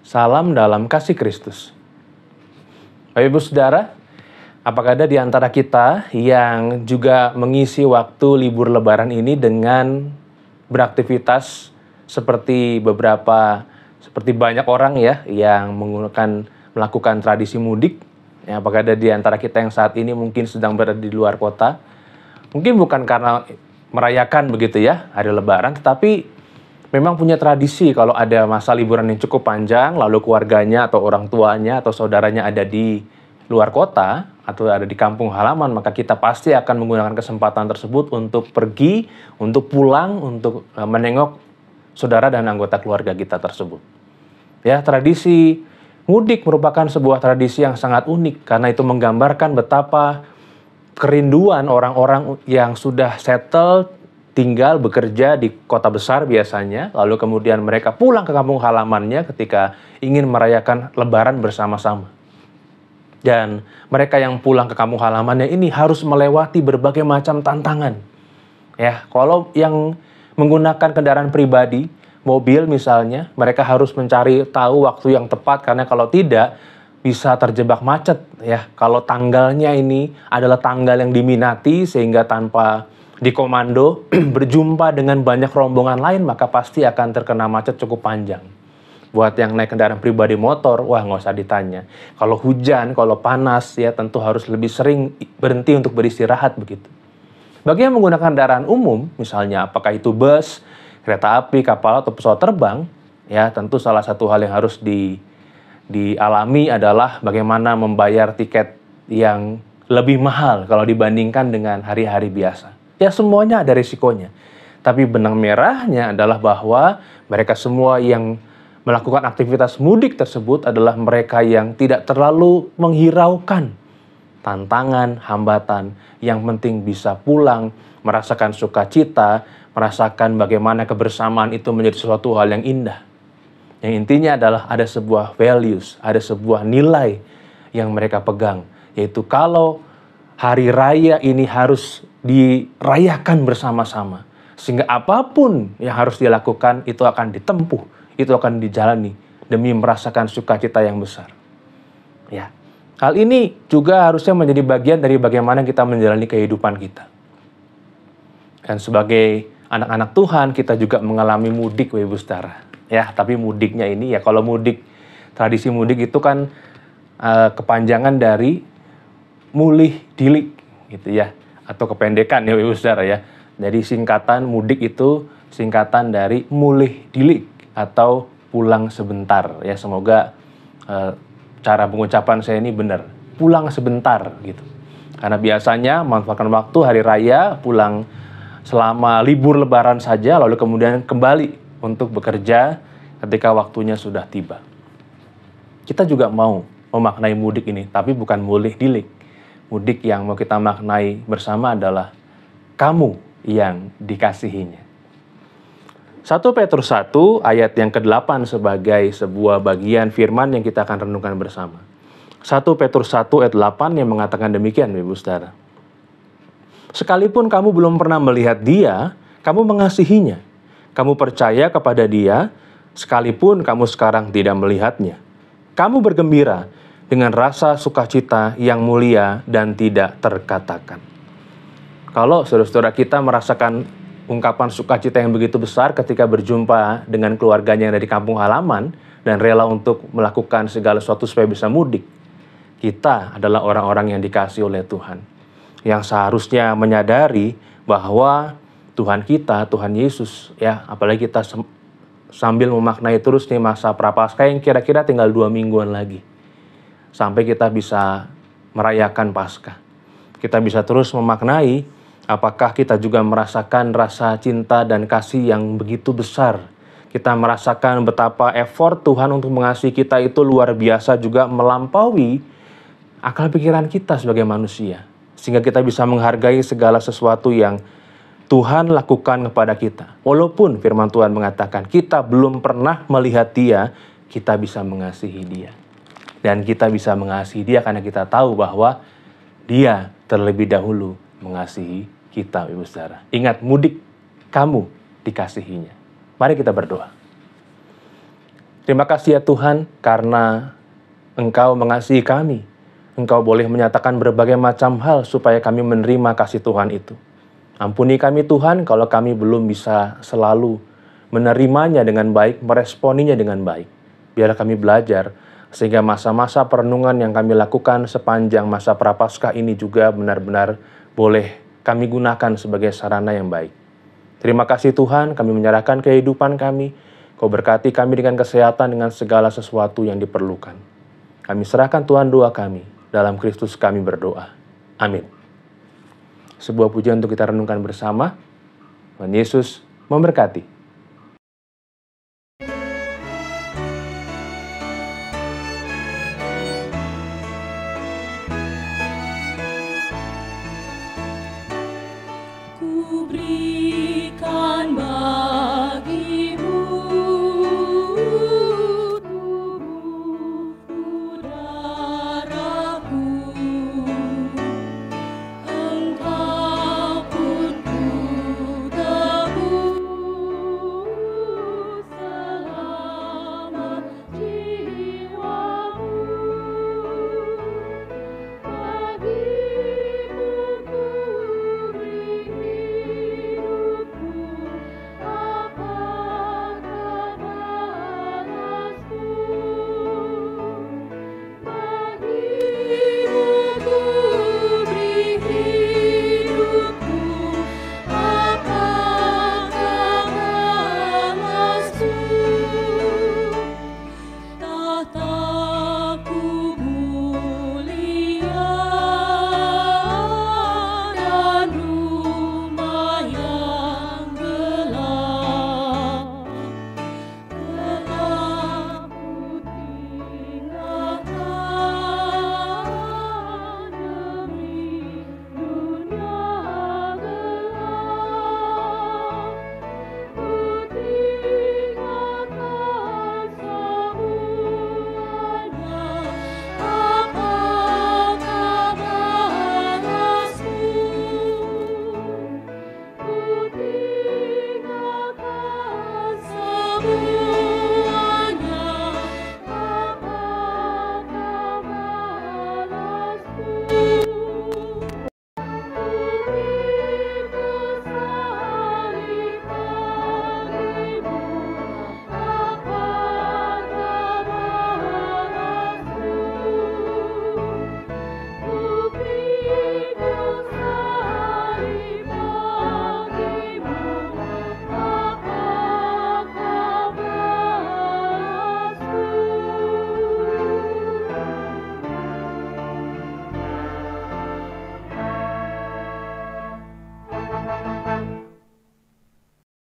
Salam dalam kasih Kristus. Bapak Ibu Saudara, apakah ada di antara kita yang juga mengisi waktu libur Lebaran ini dengan beraktivitas seperti banyak orang ya yang melakukan tradisi mudik? Ya, apakah ada di antara kita yang saat ini mungkin sedang berada di luar kota? Mungkin bukan karena merayakan begitu ya hari Lebaran, tetapi memang punya tradisi kalau ada masa liburan yang cukup panjang, lalu keluarganya atau orang tuanya atau saudaranya ada di luar kota atau ada di kampung halaman, maka kita pasti akan menggunakan kesempatan tersebut untuk pergi, untuk pulang, untuk menengok saudara dan anggota keluarga kita tersebut. Ya, tradisi mudik merupakan sebuah tradisi yang sangat unik karena itu menggambarkan betapa kerinduan orang-orang yang sudah settle, tinggal bekerja di kota besar biasanya, lalu kemudian mereka pulang ke kampung halamannya ketika ingin merayakan Lebaran bersama-sama. Dan mereka yang pulang ke kampung halamannya ini harus melewati berbagai macam tantangan. Ya, kalau yang menggunakan kendaraan pribadi, mobil misalnya, mereka harus mencari tahu waktu yang tepat karena kalau tidak bisa terjebak macet ya. Kalau tanggalnya ini adalah tanggal yang diminati sehingga tanpa dikomando berjumpa dengan banyak rombongan lain, maka pasti akan terkena macet cukup panjang. Buat yang naik kendaraan pribadi motor, wah nggak usah ditanya. Kalau hujan, kalau panas, ya tentu harus lebih sering berhenti untuk beristirahat begitu. Bagi yang menggunakan kendaraan umum, misalnya apakah itu bus, kereta api, kapal, atau pesawat terbang, ya tentu salah satu hal yang harus dialami adalah bagaimana membayar tiket yang lebih mahal kalau dibandingkan dengan hari-hari biasa. Ya semuanya ada risikonya. Tapi benang merahnya adalah bahwa mereka semua yang melakukan aktivitas mudik tersebut adalah mereka yang tidak terlalu menghiraukan tantangan, hambatan. Yang penting bisa pulang, merasakan sukacita, merasakan bagaimana kebersamaan itu menjadi suatu hal yang indah. Yang intinya adalah ada sebuah values, ada sebuah nilai yang mereka pegang. Yaitu kalau hari raya ini harus dirayakan bersama-sama. Sehingga apapun yang harus dilakukan itu akan ditempuh, itu akan dijalani demi merasakan sukacita yang besar. Ya. Hal ini juga harusnya menjadi bagian dari bagaimana kita menjalani kehidupan kita. Dan sebagai anak-anak Tuhan, kita juga mengalami mudik, Ibu Saudara. Ya, tapi mudiknya ini ya kalau mudik, tradisi mudik itu kan kepanjangan dari mulih dilik gitu ya, atau kependekan ya Ibu Saudara ya. Jadi singkatan mudik itu singkatan dari mulih dilik atau pulang sebentar ya. Semoga cara pengucapan saya ini benar, pulang sebentar gitu. Karena biasanya manfaatkan waktu hari raya, pulang selama libur Lebaran saja, lalu kemudian kembali untuk bekerja ketika waktunya sudah tiba. Kita juga mau memaknai mudik ini, tapi bukan mulih dilik. Mudik yang mau kita maknai bersama adalah kamu yang dikasihinya. 1 Petrus 1 ayat yang ke-8 sebagai sebuah bagian firman yang kita akan renungkan bersama. 1 Petrus 1 ayat 8 yang mengatakan demikian, Ibu Saudara. Sekalipun kamu belum pernah melihat Dia, kamu mengasihinya. Kamu percaya kepada Dia, sekalipun kamu sekarang tidak melihatnya. Kamu bergembira dengan rasa sukacita yang mulia dan tidak terkatakan. Kalau saudara-saudara kita merasakan ungkapan sukacita yang begitu besar ketika berjumpa dengan keluarganya yang ada di kampung halaman dan rela untuk melakukan segala sesuatu supaya bisa mudik, kita adalah orang-orang yang dikasihi oleh Tuhan, yang seharusnya menyadari bahwa Tuhan kita, Tuhan Yesus, ya apalagi kita sambil memaknai terus nih masa Prapaskah yang kira-kira tinggal 2 mingguan lagi sampai kita bisa merayakan Paskah. Kita bisa terus memaknai apakah kita juga merasakan rasa cinta dan kasih yang begitu besar. Kita merasakan betapa effort Tuhan untuk mengasihi kita itu luar biasa, juga melampaui akal pikiran kita sebagai manusia. Sehingga kita bisa menghargai segala sesuatu yang Tuhan lakukan kepada kita. Walaupun firman Tuhan mengatakan kita belum pernah melihat Dia, kita bisa mengasihi Dia. Dan kita bisa mengasihi Dia karena kita tahu bahwa Dia terlebih dahulu mengasihi kita, Ibu Saudara. Ingat, mudik, kamu dikasihinya. Mari kita berdoa. Terima kasih ya Tuhan, karena Engkau mengasihi kami. Engkau boleh menyatakan berbagai macam hal supaya kami menerima kasih Tuhan itu. Ampuni kami Tuhan kalau kami belum bisa selalu menerimanya dengan baik, meresponinya dengan baik. Biar kami belajar, sehingga masa-masa perenungan yang kami lakukan sepanjang masa Prapaskah ini juga benar-benar boleh kami gunakan sebagai sarana yang baik. Terima kasih Tuhan, kami menyerahkan kehidupan kami. Kau berkati kami dengan kesehatan, dengan segala sesuatu yang diperlukan. Kami serahkan Tuhan doa kami, dalam Kristus kami berdoa. Amin. Sebuah pujian untuk kita renungkan bersama. Tuhan Yesus memberkati. Kuberikan bagimu tubuhku, darahku, Engkau pun ku tebus, selamat jiwamu. Bagimu kuberi hidupku, apakah balasku? Bagimu kuberi hidupku, apakah balasku? Tahtaku mulia dan rumah yang gelap, telah ku tinggalkan demi dunia gelap. Ku tinggalkan semuanya, apakah balasku? Ku tinggalkan semuanya.